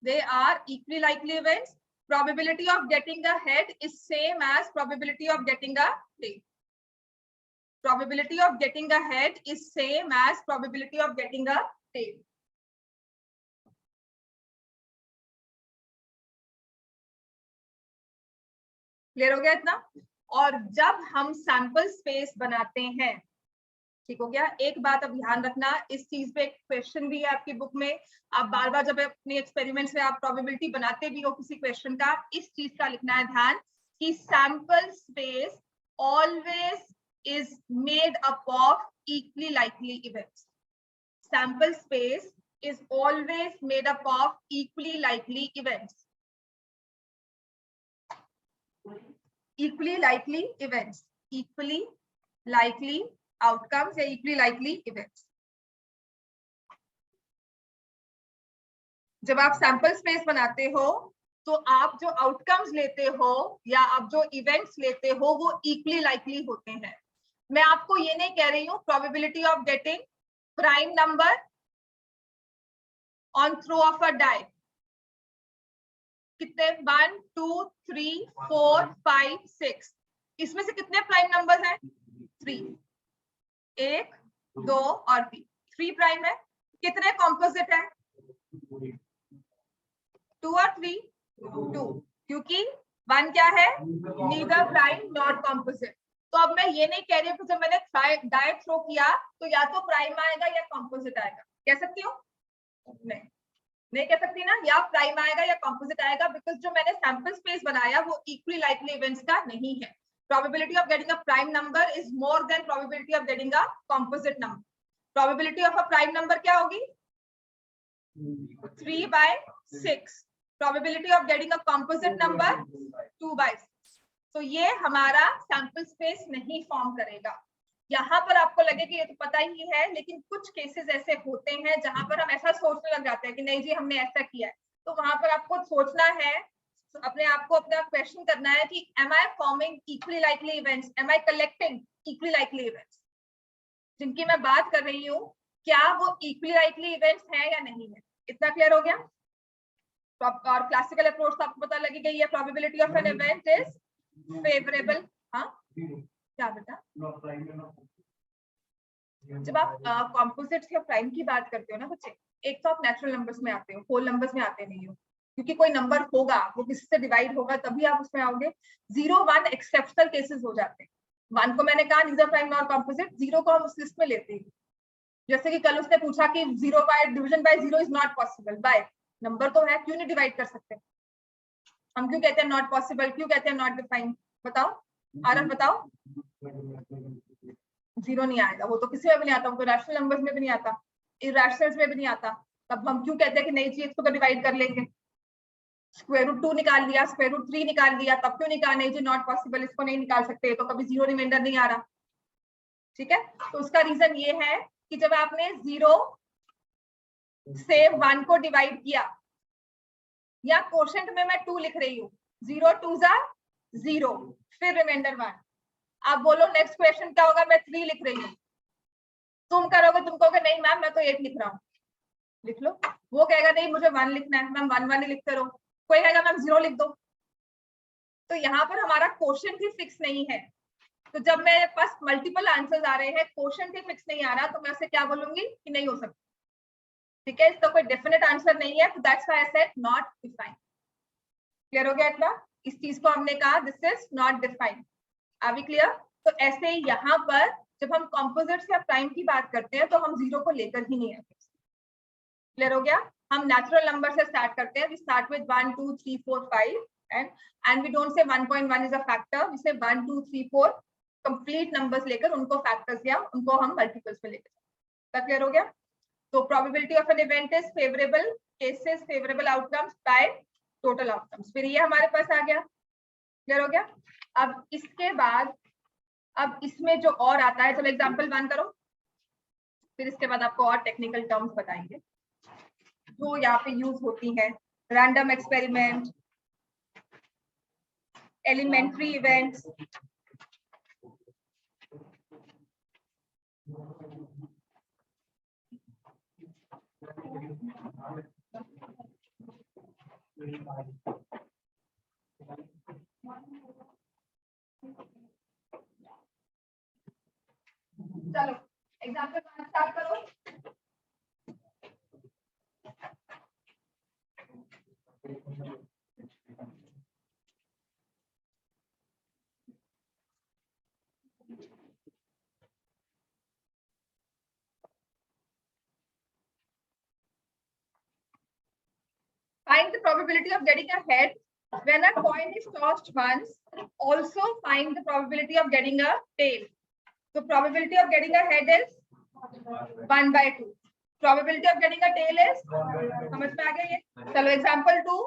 they are equally likely events. Probability of getting a head is same as probability of getting a tail. Probability of getting a head is same as probability of getting a tail. Clear हो गया इतना? और जब हम sample space बनाते हैं, ठीक हो गया। एक बात अब ध्यान रखना, इस चीज पे एक क्वेश्चन भी है आपकी बुक में। आप बार बार जब अपने एक्सपेरिमेंट्स में आप प्रोबेबिलिटी बनाते भी हो किसी क्वेश्चन का, इस चीज का लिखना है ध्यान कि sample space always is made up of equally likely events. Sample space is always made up of equally likely events. Equally likely events, equally likely outcomes या इक्वली लाइकली इवेंट्स। जब आप सैंपल स्पेस बनाते हो तो आप जो outcomes लेते हो या आप जो इवेंट्स लेते हो वो इक्वली लाइकली होते हैं। मैं आपको ये नहीं कह रही हूँ probability of getting prime number on throw of a die कितने 1 2 3 4 5 6 इसमें से कितने प्राइम नंबर्स हैं 3 1 2 और 3 प्राइम है कितने कॉम्पोजिट है 2 और 3 2 क्योंकि 1 क्या है नीदर प्राइम नॉट कॉम्पोजिट तो अब मैं ये नहीं कह रही हूँ कि जब मैंने डाई थ्रो किया तो या तो प्राइम आएगा या कॉम्पोजिट आएगा कह सकती हूँ नहीं कह सकती ना या प्राइम आएगा या कॉम्पोजिट आएगा बिकॉज जो मैंने सैंपल स्पेस बनाया वो इक्वली लाइकली इवेंट्स का नहीं है probability of getting a prime number is more than probability of getting a composite number probability of a prime number क्या होगी 3/6 probability of getting a composite number 2/6 तो ये हमारा सैंपल स्पेस नहीं form करेगा यहाँ पर आपको लगे कि ये तो पता ही है लेकिन कुछ केसेस ऐसे होते हैं जहां पर हम ऐसा सोचने लग जाते हैं कि नहीं जी हमने ऐसा किया है तो वहां पर आपको सोचना है अपने आप को अपना क्वेश्चन करना है कि am I forming equally likely events am I collecting equally likely events जिनकी मैं बात कर रही हूँ क्या वो इक्वली लाइकली इवेंट्स हैं या नहीं है इतना क्लियर हो गया और क्लासिकल अप्रोच तो आपको पता लगी गई है probability of an event is favourable हाँ क्या बेटा जब आप कॉम्पोजिट्स या प्राइम की बात करते हो ना बच्चे एक तो आप नेचुरल नंबर्स में आते हो होल नंबर्स में आते नहीं हो क्योंकि कोई नंबर होगा वो किसी से डिवाइड होगा तभी आप उसमें आओगे 0 1 एक्सेप्शनल केसेस हो जाते हैं 1 को मैंने कहा नीदर प्राइम नॉर कॉम्पोजिट 0 को हम उस लिस्ट में लेते हैं जैसे कि कल उसने पूछा कि 0 by division bye 0 is not possible by number तो है क्यों नहीं डिवाइड कर सकते हम क्यों कहते हैं नॉट पॉसिबल क्यों कहते हैं नॉट डिफाइंड बताओ आरफ बताओ 0 नहीं आएगा वो तो किसी में भी नहीं आता वो तो रैशनल नंबर्स में भी नहीं आता इरैशनल्स में भी नहीं आता तब हम क्यों कहते हैं कि नहीं जी इसको तो डिवाइड कर लेंगे स्क्वायर रूट 2 निकाल लिया स्क्वायर रूट 3 निकाल लिया तब क्यों निकाल नहीं जी नॉट पॉसिबल इसको नहीं निकाल सकते तो कभी 0 रिमाइंडर नहीं आ रहा ठीक है तो उसका रीजन ये है कि जब आपने 0 से 1 को डिवाइड किया या कोशेंट में मैं 2 लिख रही हूँ 0 2 0 फिर रिमाइंडर 1 आप बोलो नेक्स्ट क्वेश्चन क्या होगा मैं 3 लिख रही हूँ तुम करोगे तुम कहोगे नहीं मैम मैं तो 8 लिख रहा हूँ लिख लो वो कहेगा नहीं मुझे 1 लिखना है मैम 1 1 ही लिखते रहो कोई कहेगा मैम 0 लिख दो तो यहाँ पर हमारा क्वेश्चन ही फिक्स नहीं है तो जब मेरे पास मल्टीपल आंसर्स आ रहे हैं क्वेश्चन ही फिक्स नहीं आ रहा तो मैं उसे क्या बोलूंगी कि नहीं हो सकता ठीक है इसका कोई डेफिनेट आंसर नहीं है that's why I said not defined clear हो गया इतना इस चीज को हमने कहा this is not defined are we clear तो ऐसे ही यहाँ पर जब हम कॉम्पोजिट्स या प्राइम की बात करते हैं तो हम 0 को लेकर ही नहीं आते क्लियर हो गया हम नेचुरल नंबर से स्टार्ट करते हैं we start with 1 2 3 4 5 and we don't say 1.1 is a factor we say 1 2 3 4 complete numbers लेकर उनको फैक्टर्स या उनको हम मल्टीपल्स में लेकर क्लियर हो गया तो probability of an event is favourable cases favourable outcomes bye total outcomes फिर ये हमारे पास आ गया क्लियर हो गया अब इसके बाद अब इसमें जो और आता है चलो एग्जांपल 1 करो फिर इसके बाद आपको और टेक्निकल टर्म्स बताएंगे जो यहाँ पे यूज होती है रैंडम एक्सपेरिमेंट एलिमेंट्री इवेंट्स चलो एग्जांपल स्टार्ट करो Find the probability of getting a head when a coin is tossed once. Also find the probability of getting a tail. So probability of getting a head is 1/2. Probability of getting a tail is समझ में आ गया ये चलो example 2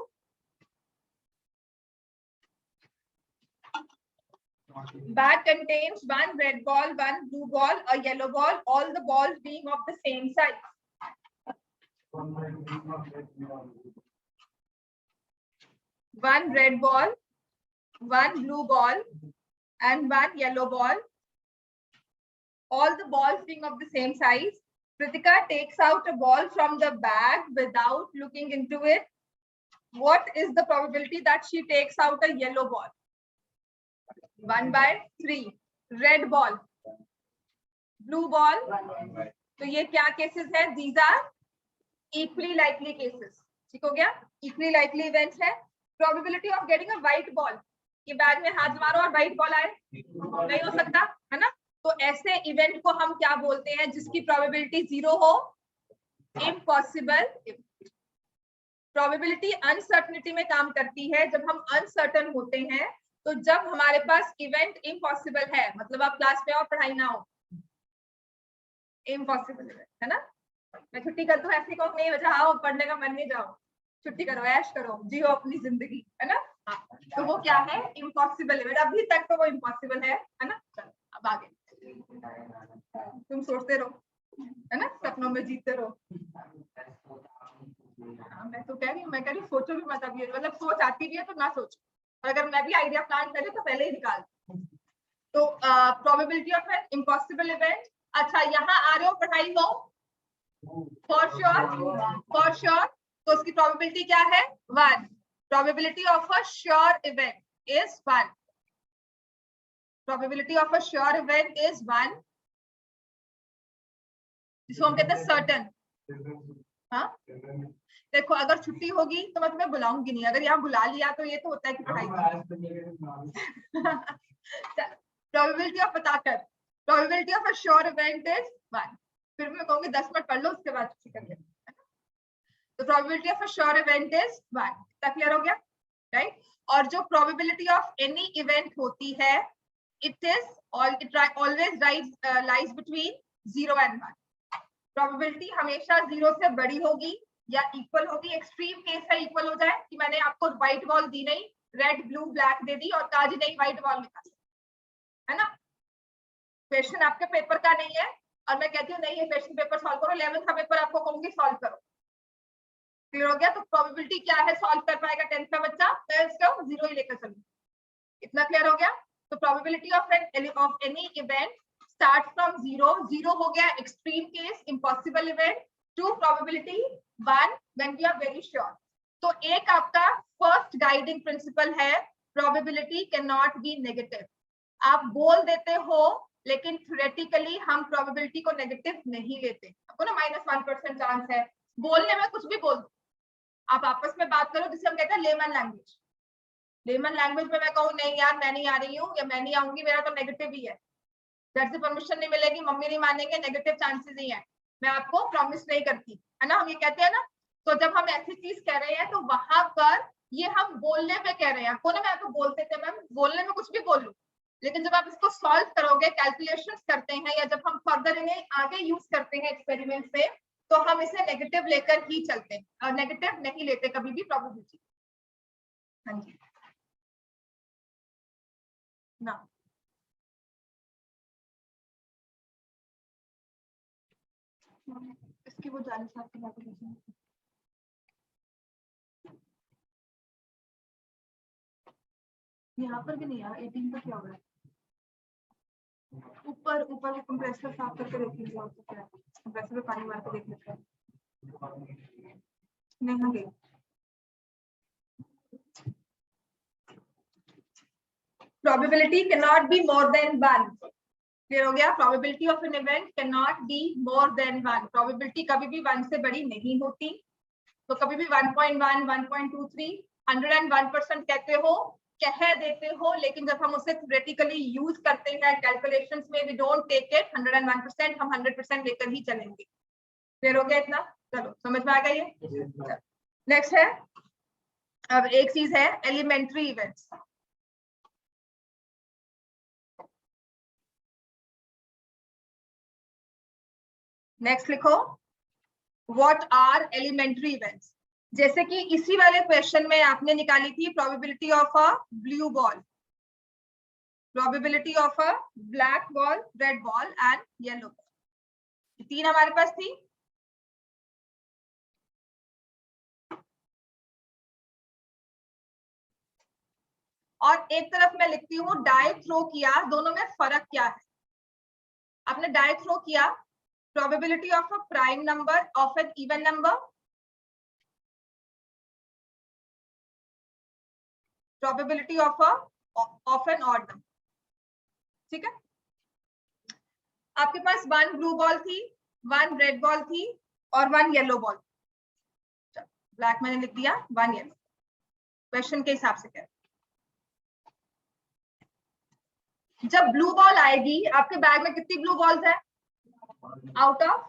bag contains 1 red ball 1 blue ball a yellow ball all the balls being of the same size. One red ball, one blue ball, and one yellow ball. all the balls being of the same size. Kritika takes out a ball from the bag without looking into it. What is the probability that she takes out a yellow ball? 1/3. Red ball, blue ball. तो ये क्या cases है? These are equally likely cases. ठीक हो गया? Equally likely events है. Probability of getting a white ball. कि bag में हाथ मारो और व्हाइट बॉल आए, नहीं हो सकता है ना. तो ऐसे इवेंट को हम क्या बोलते हैं जिसकी प्रोबेबिलिटी 0 हो? इम्पॉसिबल. प्रोबेबिलिटी अनसर्टनिटी में काम करती है. जब हम अनसर्टन होते हैं तो जब हमारे पास इवेंट इम्पॉसिबल है, मतलब आप क्लास में आओ पढ़ाई ना हो, इम्पॉसिबल है ना. मैं छुट्टी कर दूं ऐसे कहो नहीं बचा, आओ पढ़ने का मन नहीं, जाओ छुट्टी करो, ऐश करो, जियो अपनी जिंदगी, है ना. तो वो क्या है? Impossible event. अभी तक तो वो इम्पॉसिबल है ना. चलो अब आगे तुम सोचते रहो, है ना, सपनों में जीतते रहो. मैं तो कह रही हूँ, मैं कह रही हूँ सोचो भी मत अभी, मतलब सोच आती भी है तो ना सोचो, और अगर मैं भी आइडिया प्लान करूँ तो पहले ही निकाल. तो probability of an impossible event. अच्छा यहाँ आ रहे हो पढ़ाई हो? For sure. तो उसकी प्रोबेबिलिटी क्या है? 1. Probability of a sure event is 1. Probability of a sure event is 1. जिसको हम कहते हैं certain. हाँ देखो अगर छुट्टी होगी तो मैं तुम्हें बुलाऊंगी नहीं, अगर यहाँ बुला लिया तो ये तो होता है कि पढ़ाई. Probability of बताकर, probability of a sure event is 1. फिर मैं कहूंगी 10 मिनट पढ़ लो उसके बाद छुट्टी कर लेना. तो probability of a sure event is 1. क्या क्लियर हो गया? राइट. और जो प्रोबेबिलिटी ऑफ एनी इवेंट होती है, it always lies between 0 and 1. Probability हमेशा 0 से बड़ी होगी या इक्वल होगी. एक्सट्रीम केस है इक्वल हो जाए कि मैंने आपको व्हाइट बॉल दी नहीं, रेड ब्लू ब्लैक दे दी और कहा जी नहीं व्हाइट बॉल निकाल, है ना. क्वेश्चन आपके पेपर का नहीं है और मैं कहती हूँ नहीं ये क्वेश्चन पेपर सॉल्व करो, 11th का पेपर आपको कहूंगी सॉल्व करो. क्लियर हो गया? तो प्रोबेबिलिटी क्या है? सॉल्व कर पाएगा 10th का बच्चा, मैं इसको 0 ही लेकर चलूंगी. इतना क्लियर हो गया? तो probability of any event start from 0. 0 हो गया extreme case, impossible event. 2 probability, 1 when we are very sure. तो एक आपका फर्स्ट गाइडिंग प्रिंसिपल है, probability can not be negative. आप बोल देते हो लेकिन थ्योरेटिकली हम प्रोबेबिलिटी को नेगेटिव नहीं लेते. आपको ना -1% चांस है, बोलने में कुछ भी बोल दो. आप आपस में बात करो जिसे हम कहते हैं लेमन लैंग्वेज. लेमन लैंग्वेज में मैं कहूँ नहीं यार मैं नहीं आ रही हूँ या मैं नहीं आऊंगी, मेरा तो नेगेटिव ही है, घर से परमिशन नहीं मिलेगी, मम्मी नहीं मानेंगे, नेगेटिव चांसेस ही है, मैं आपको प्रॉमिस नहीं करती, है ना. हम ये कहते हैं ना. तो जब हम ऐसी चीज कह रहे हैं तो वहां पर ये हम बोलने में कह रहे हैं. आपको ना मैं आपको बोलते थे मैम बोलने में कुछ भी बोल लूं, लेकिन जब आप इसको सॉल्व करोगे, कैलकुलेशंस करते हैं या जब हम फर्दर इन्हें आगे यूज करते हैं एक्सपेरिमेंट में, तो हम इसे नेगेटिव लेकर ही चलते हैं और नेगेटिव नहीं लेते कभी भी प्रोबेबिलिटी. हाँ जी ना. इसकी वो जाने साहब की बात है. यहाँ पर भी नहीं यार 18 पर क्या हो रहा है? ऊपर ऊपर कंप्रेसर साफ करके देखेंगे और तो क्या कंप्रेसर में पानी मार के देख लेते हैं. नहीं हाँ गई. Probability can not be more than 1. Clear हो गया? Probability of an event can not be more than 1. Probability कभी भी 1 से बड़ी नहीं होती. तो कभी भी 1.1, 1.23, 101% कहते हो, कह देते हो, लेकिन जब हम उसे थ्योरेटिकली यूज करते हैं कैलकुलेशंस में, वी डोंट टेक इट 101%, हम 100% लेकर ही चलेंगे. क्लियर हो गया इतना? चलो समझ में आ गया ये. नेक्स्ट है, अब एक चीज है एलिमेंट्री इवेंट्स. नेक्स्ट लिखो, व्हाट आर एलिमेंट्री इवेंट्स. जैसे कि इसी वाले क्वेश्चन में आपने निकाली थी probability of a blue ball, probability of a black ball, red ball and yellow ball. 3 हमारे पास थी. और एक तरफ मैं लिखती हूँ डाई थ्रो किया, दोनों में फर्क क्या है? आपने डाई थ्रो किया, probability of a prime number of an even number, probability of an odd number, ठीक है। आपके पास 1 ब्लू बॉल थी, 1 रेड बॉल थी और 1 येलो बॉल। ब्लैक मैंने लिख दिया, 1 येलो। क्वेश्चन के हिसाब से क्या, जब ब्लू बॉल आएगी आपके बैग में कितनी ब्लू बॉल्स है? आउट ऑफ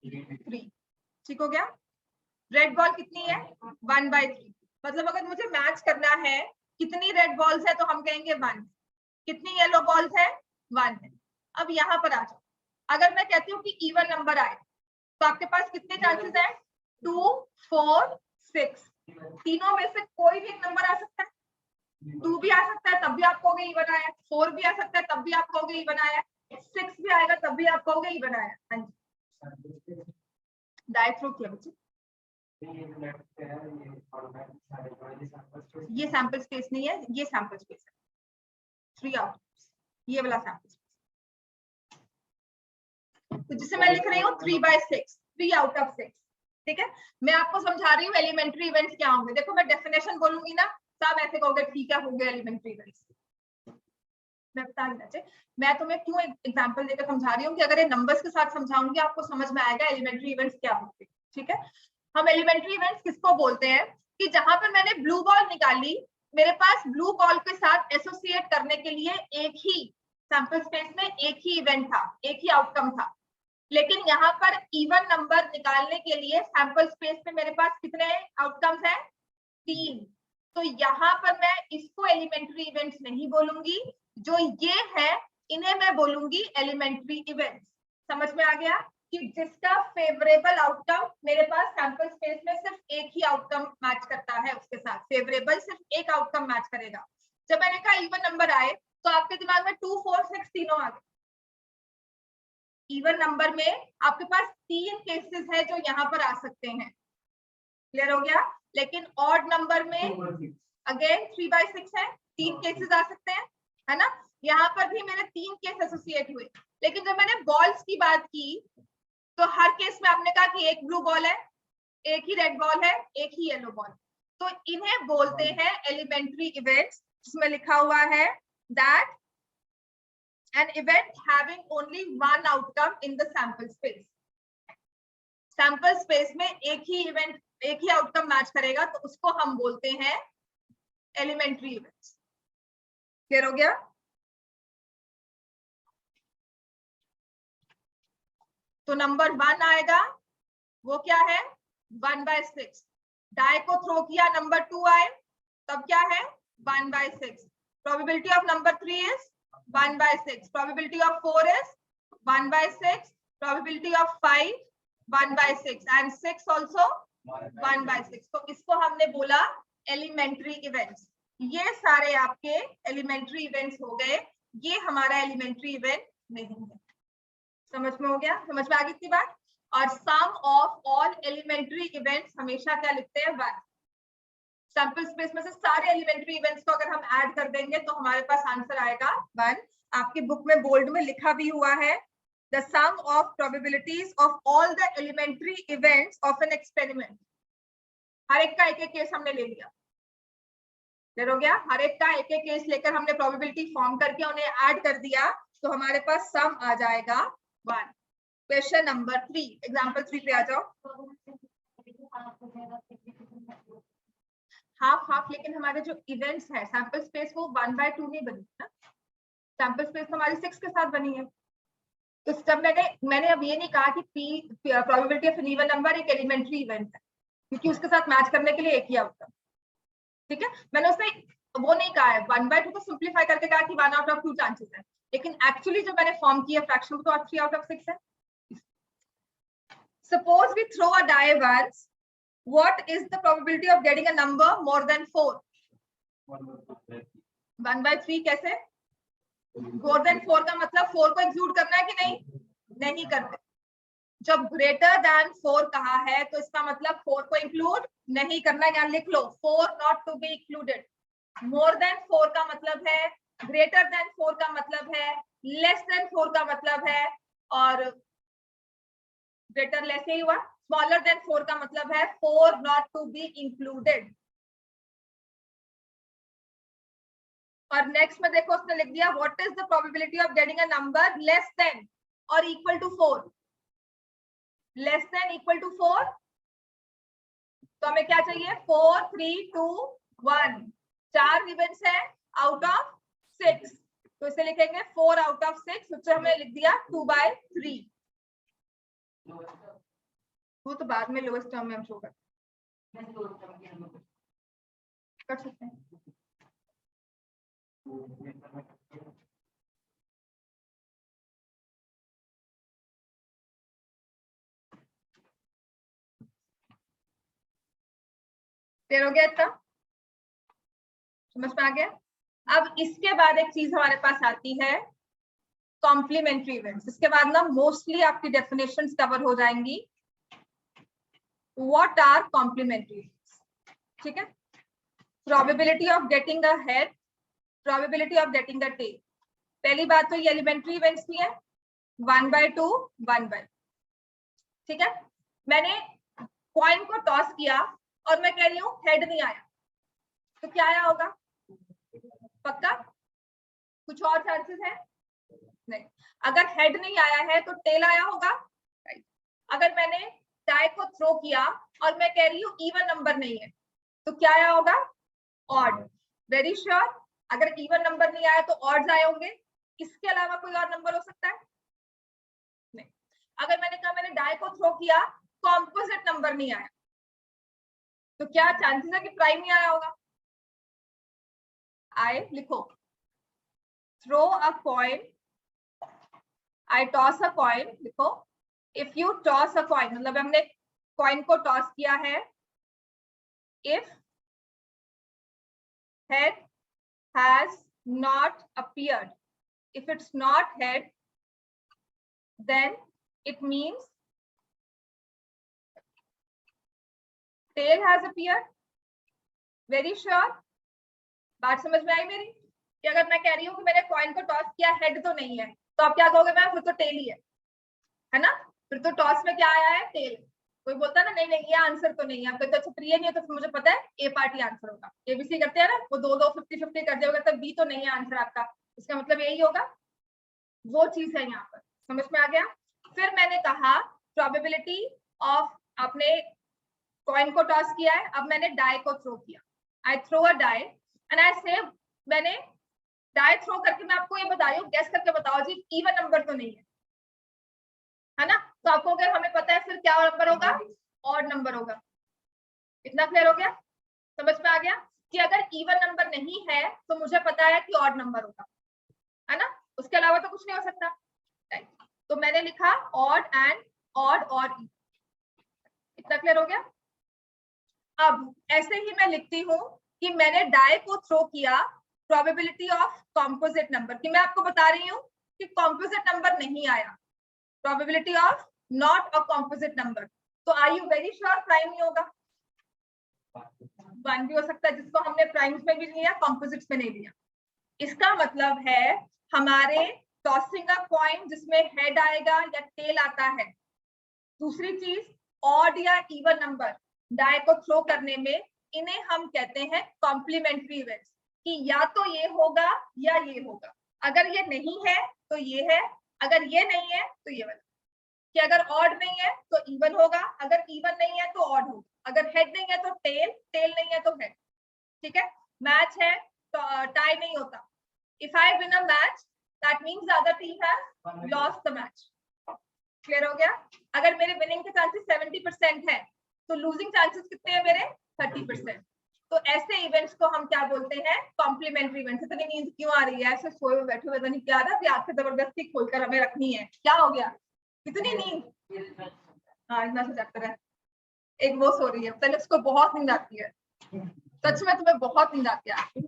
3, ठीक हो गया। रेड बॉल कितनी है? 1/3। मतलब अगर मुझे मैच करना है कितनी रेड बॉल्स है तो हम कहेंगे 1, कितनी येलो बॉल्स है? 1 है। अब यहाँ पर आ जाओ, अगर मैं कहती हूँ कि इवन नंबर आए तो आपके पास कितने चांसेस है? 2, 4, 6। तीनों में से कोई भी एक नंबर आ सकता है। 2 भी आ सकता है तब भी आप कहोगे इवन आया, 4 भी आ सकता है तब भी आप कहोगे इवन आया, 6 भी आएगा तब भी आप कहोगे इवन आया। हाँ जी, डाई थ्रो किया बच्चे। ये सैंपल स्पेस नहीं है, ये सैंपल स्पेस है, 3 आउट, ये वाला सैंपल स्पेस। तो जिसे मैं लिख रही हूँ 3/6, 3 आउट ऑफ 6, ठीक है। मैं आपको समझा रही हूँ एलिमेंट्री इवेंट्स क्या होंगे। देखो मैं डेफिनेशन बोलूंगी ना, सब ऐसे कहोगे ठीक है हो गया एलिमेंट्री इवेंट्स। मैं बता देना चाहिए, मैं तुम्हें क्यों एग्जांपल देकर समझा रही हूँ कि अगर ये नंबर्स के साथ समझाऊंगी आपको समझ में आएगा एलिमेंट्री इवेंट्स क्या होते हैं, ठीक है। हम एलिमेंट्री इवेंट्स किसको बोलते हैं कि जहां पर मैंने ब्लू बॉल निकाली, मेरे पास ब्लू बॉल के साथ एसोसिएट करने के लिए एक ही सैंपल स्पेस में एक ही इवेंट था, एक ही आउटकम था। लेकिन यहाँ पर इवन नंबर निकालने के लिए सैंपल स्पेस में मेरे पास कितने आउटकम्स हैं? 3। तो यहाँ पर मैं इसको एलिमेंट्री इवेंट्स नहीं बोलूंगी, जो ये है इन्हें मैं बोलूंगी एलिमेंट्री इवेंट्स। समझ में आ गया कि जिसका फेवरेबल आउटकम मेरे पास सैंपल स्पेस में सिर्फ एक ही आउटकम मैच करता है, उसके साथ फेवरेबल सिर्फ एक आउटकम मैच करेगा। जब मैंने कहा इवन नंबर आए तो आपके दिमाग में 2, 4, 6 तीनों आ गए। इवन नंबर में आपके पास 3 केसेस है जो यहाँ पर आ सकते हैं, क्लियर हो गया। लेकिन ऑड नंबर में अगेन 3/6 है, 3 केसेस आ सकते हैं, है ना। यहाँ पर भी मेरे 3 केस एसोसिएट हुए। लेकिन जब मैंने बॉल्स की बात की तो हर केस में आपने कहा कि एक ब्लू बॉल है, एक ही रेड बॉल है, एक ही येलो बॉल। तो इन्हें बोलते हैं एलिमेंट्री इवेंट्स, जिसमें लिखा हुआ है that an event having only one outcome in the sample space. Sample space में एक ही इवेंट, एक ही आउटकम मैच करेगा तो उसको हम बोलते हैं एलिमेंट्री इवेंट्स। क्लियर हो गया। तो नंबर 1 आएगा, वो क्या है? 1/6। डाई को थ्रो किया, नंबर 2 आए तब क्या है? 1/6। Probability of number 3 is 1/6। Probability of 4 is 1/6। Probability of 5 1/6 and 6 also 1/6। तो इसको हमने बोला एलिमेंट्री इवेंट्स। ये सारे आपके एलिमेंट्री इवेंट्स हो गए, ये हमारा एलिमेंट्री इवेंट नहीं है। समझ में हो गया? समझ में आ गई इतनी बात। और सम ऑफ ऑल एलिमेंट्री इवेंट्स हमेशा क्या लिखते हैं? 1। सैंपल स्पेस में से सारे एलिमेंट्री इवेंट्स को अगर हम ऐड कर देंगे तो हमारे पास आंसर आएगा 1। आपकी बुक में बोल्ड में लिखा भी हुआ है, the sum of probabilities of all the elementary events of an experiment. हर एक का एक एक केस हमने ले लिया, क्लियर हो गया। हर एक का एक एक केस लेकर हमने प्रोबेबिलिटी फॉर्म करके उन्हें ऐड कर दिया तो हमारे पास सम आ जाएगा 1। क्वेश्चन नंबर 3, एग्जांपल 3 पे आ जाओ। हाफ हाफ, लेकिन हमारे जो इवेंट्स है सैंपल स्पेस वो 1/2 नहीं बनी ना, सैंपल स्पेस हमारी 6 के साथ बनी है। तो जब मैंने अब ये नहीं कहा कि probability of an even number एक एलिमेंट्री इवेंट है, क्योंकि उसके साथ मैच करने के लिए एक ही आउटकम, ठीक है। मैंने उसमें वो नहीं कहा है 1/2 को सिंप्लीफाई करके कहा कि 1 आउट ऑफ 2 चांसेस है, लेकिन एक्चुअली जो मैंने फॉर्म किया फ्रैक्शन तो 3 आउट ऑफ 6 है। Suppose we throw a die once, what is the probability of getting a number more than 4? 1/3 कैसे? more than 4 का मतलब 4 को एक्सक्लूड करना है कि नहीं? नहीं करते। जब ग्रेटर देन 4 कहा है तो इसका मतलब 4 को इंक्लूड नहीं करना, यहाँ लिख लो 4 not to be included. More than 4 का मतलब है, ग्रेटर देन 4 का मतलब है, लेस देन 4 का मतलब है, और ग्रेटर लेस ही हुआ। स्मॉलर देन 4 का मतलब है 4 नॉट टू बी इंक्लूडेड। और नेक्स्ट में देखो उसने लिख दिया what is the probability of getting a number less than और equal to 4। Less than equal to 4 तो हमें क्या चाहिए 4 3 2 1। 4 इवेंट्स है आउट ऑफ 6 तो इसे लिखेंगे 4 आउट ऑफ 6 उससे हमने लिख दिया 2/3। वो तो बाद में लोएस्ट टर्म में हम शो कर सकते हैं। क्लियर हो गया इतना? समझ में आ गया? अब इसके बाद एक चीज हमारे पास आती है कॉम्प्लीमेंट्री इवेंट्स। इसके बाद ना मोस्टली आपकी डेफिनेशंस कवर हो जाएंगी। What are complementary events? ठीक है, probability of getting a head, probability of getting a tail. पहली बात तो ये एलिमेंट्री इवेंट्स की है 1/2 1/, ठीक है। मैंने कॉइन को टॉस किया और मैं कह रही हूँ हेड नहीं आया तो क्या आया होगा? पक्का? कुछ और चांसेस है? नहीं। अगर हेड नहीं आया है तो टेल आया होगा। अगर मैंने डाई को थ्रो किया और मैं कह रही हूँ इवन नंबर नहीं है तो क्या आया होगा? ऑड। Very sure? अगर इवन नंबर नहीं आया तो ऑड्स आए होंगे। इसके अलावा कोई और नंबर हो सकता है? नहीं। अगर मैंने कहा मैंने डाई को थ्रो किया कॉम्पोजिट नंबर नहीं आया तो क्या चांसेस है कि प्राइम नहीं आया होगा? आए, लिखो throw a coin, I toss a coin. लिखो if you toss a coin मतलब हमने कॉइन को टॉस किया है। If head has not appeared, if it's not head then it means tail has appeared. Very sure? बात समझ में आई मेरी? कि अगर मैं कह रही हूँ कि मैंने कॉइन को टॉस किया हेड तो नहीं है तो आप क्या कहोगे? मैम फिर तो टेल ही है ना? फिर तो टॉस में क्या आया है? टेल। कोई बोलता है ना नहीं नहीं ये आंसर तो नहीं है, आप कहते अच्छा प्रिय नहीं है तो मुझे पता है ए पार्टी आंसर होगा। एबीसी करते हैं ना वो 2-2 50-50 कर दिया होगा तब बी तो नहीं है आंसर आपका, इसका मतलब यही होगा। वो चीज है यहाँ पर। समझ में आ गया? फिर मैंने कहा प्रोबेबिलिटी ऑफ, आपने कॉइन को टॉस किया है, अब मैंने डाई को थ्रो किया। I throw a die and I say, मैंने डाई थ्रो करके मैं आपको ये बता रही हूँ, गैस करके बताओ जी इवन नंबर तो नहीं है ना? तो आपको अगर हमें पता है फिर क्या नंबर होगा? ऑड नंबर होगा। इतना क्लियर हो गया? समझ में आ गया कि अगर इवन नंबर नहीं है तो मुझे पता है कि ऑड नंबर होगा, है ना? उसके अलावा तो कुछ नहीं हो सकता। तो मैंने लिखा ऑड एंड ऑड और ई। इतना क्लियर हो गया? अब ऐसे ही मैं लिखती हूँ कि मैंने डाई को थ्रो किया, प्रोबेबिलिटी ऑफ कॉम्पोजिट नंबर, कि मैं आपको बता रही हूँ कि कॉम्पोजिट नंबर नहीं आया, probability of not a composite number. तो are you very sure prime नहीं होगा? 1 भी हो सकता है जिसको हमने प्राइम्स में भी लिया कॉम्पोजिट्स में नहीं लिया। इसका मतलब है हमारे टॉसिंग अ कॉइन जिसमें हेड आएगा या टेल आता है। दूसरी चीज ऑड या इवन नंबर डाई को थ्रो करने में, इन्हें हम कहते हैं कॉम्प्लीमेंट्री इवेंट्स, कि या तो ये होगा या ये होगा। अगर ये नहीं है तो ये है, अगर ये नहीं है तो ये वाला। कि अगर ऑड नहीं है तो इवन होगा, अगर इवन नहीं है तो ऑड होगा, अगर हेड नहीं है तो टेल, टेल नहीं है तो हेड। ठीक है? मैच है तो टाई नहीं होता। If I win a match, that means the other team has lost the match. Clear हो गया? अगर मेरे विनिंग के चांसेस 70% है तो लूजिंग चांसेस कितने हैं मेरे? 30%। तो ऐसे इवेंट्स को हम क्या बोलते हैं? Complementary events. इतनी नींद क्यों आ रही है? ऐसे सोए हुए बैठे हुए तो नहीं, क्या रहा? आंखें जबरदस्ती खोलकर हमें रखनी है, क्या हो गया? इतनी नींद? हाँ इतना से चक्कर है। एक वो सो रही है, पहले उसको बहुत नींद आती है। सच में तुम्हें बहुत नींद आती है।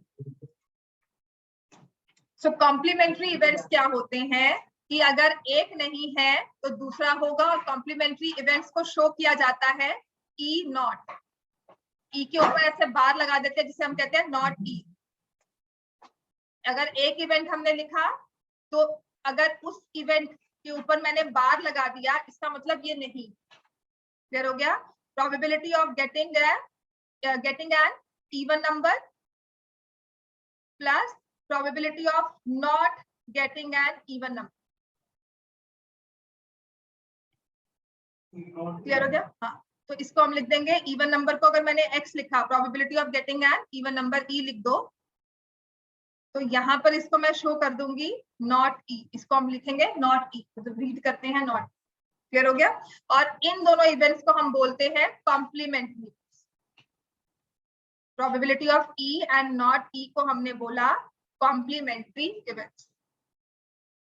सो कॉम्प्लीमेंट्री इवेंट्स क्या होते हैं कि अगर एक नहीं है तो दूसरा होगा, और कॉम्प्लीमेंट्री इवेंट्स को शो किया जाता है ई नॉट। ई के ऊपर ऐसे बार लगा देते हैं जिसे हम कहते हैं नॉट ई। अगर एक इवेंट हमने लिखा तो अगर उस इवेंट कि ऊपर मैंने बार लगा दिया, इसका मतलब ये नहीं। क्लियर हो गया? Probability of getting an even number plus probability of not getting an even number. Clear हो गया? हाँ, तो इसको हम लिख देंगे, इवन नंबर को अगर मैंने x लिखा, probability of getting an even number e लिख दो, तो यहाँ पर इसको मैं शो कर दूंगी नॉट e, इसको हम लिखेंगे नॉट e, तो रीड करते हैं नॉट। क्लियर हो गया? और इन दोनों इवेंट्स को हम बोलते हैं complementary. Probability of e and not e को हमने बोला कॉम्प्लीमेंट्री इवेंट्स।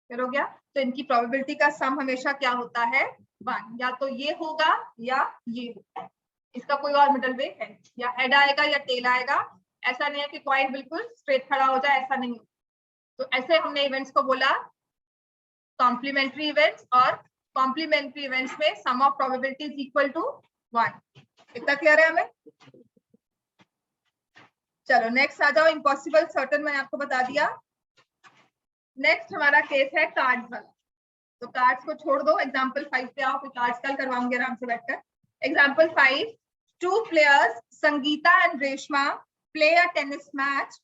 क्लियर हो गया? तो इनकी प्रोबेबिलिटी का सम हमेशा क्या होता है? 1। या तो ये होगा या ये होगा, इसका कोई और मिडल वे है, या हेड आएगा या टेल आएगा। ऐसा नहीं है कि कॉइन बिल्कुल स्ट्रेट खड़ा हो जाए, ऐसा नहीं। तो ऐसे हमने इवेंट्स को बोला कॉम्प्लीमेंट्री इवेंट्स, और कॉम्प्लीमेंट्री इवेंट्स में sum of probability is equal to 1। इतना क्लियर है हमें? चलो नेक्स्ट आ जाओ, इम्पॉसिबल सर्टेन मैंने आपको बता दिया। नेक्स्ट हमारा केस है कार्ड्स वाला। तो कार्ड्स को छोड़ दो, एग्जांपल 5 पे आओ, फिर कार्ड्स कल करवाऊंगी आराम से बैठकर। Example 5, 2 players Sangeeta and Reshma play a tennis match.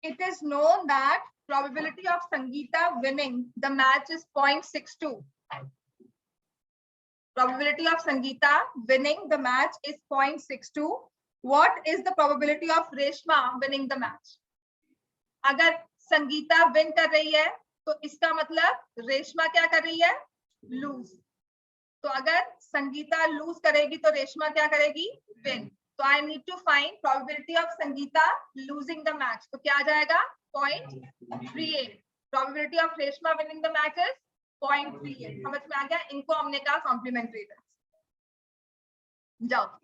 It is known that probability of Sangeeta winning the match is 0.62. Probability of Sangeeta winning the match is 0.62. What is the probability of Reshma winning the match? अगर Sangeeta win कर रही है तो इसका मतलब रेशमा क्या कर रही है? लूज। तो अगर संगीता लूज करेगी तो रेशमा क्या करेगी? विन। तो I need to find probability of Sangeeta losing the match. तो क्या आ जाएगा? 0.38। Probability of Reshma winning the match is 0.38। समझ में आ गया? इनको हमने कहा कॉम्प्लीमेंट्री। जाओ